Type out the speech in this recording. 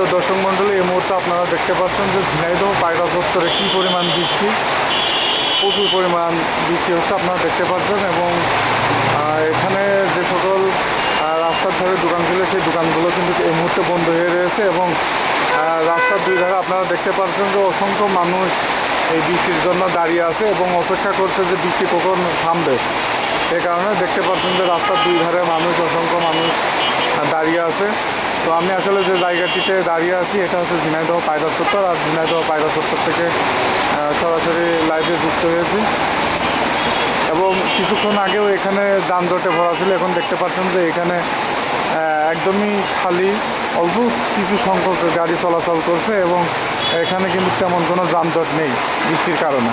সুপ্রিয় দর্শক মণ্ডলী, এই মুহূর্তে আপনারা দেখতে পাচ্ছেন যে ঝিনাইদহ পায়রা চত্বরে কী পরিমাণ বৃষ্টি, প্রচুর পরিমাণ বৃষ্টি হচ্ছে আপনারা দেখতে পাচ্ছেন। এবং এখানে যে সকল রাস্তার ধারে দোকান ছিল সেই দোকানগুলো কিন্তু এই মুহূর্তে বন্ধ হয়ে রয়েছে। এবং রাস্তার দুই ধারে আপনারা দেখতে পাচ্ছেন যে অসংখ্য মানুষ এই বৃষ্টির জন্য দাঁড়িয়ে আছে এবং অপেক্ষা করছে যে বৃষ্টি কখন থামবে। এই কারণে দেখতে পাচ্ছেন যে রাস্তার দুই ধারে অসংখ্য মানুষ দাঁড়িয়ে আছে। তো আমি আসলে যে জায়গাটিতে দাঁড়িয়ে আছি এটা হচ্ছে ঝিনাইদহ পায়রা চত্বর। আর ঝিনাইদহ পায়রা চত্বর থেকে সরাসরি লাইভে যুক্ত হয়েছি। এবং কিছুক্ষণ আগেও এখানে যানজটে ভরা ছিল, এখন দেখতে পাচ্ছেন যে এখানে একদমই খালি, অল্প কিছু সংখ্যক গাড়ি চলাচল করছে এবং এখানে কিন্তু তেমন কোনো যানজট নেই বৃষ্টির কারণে।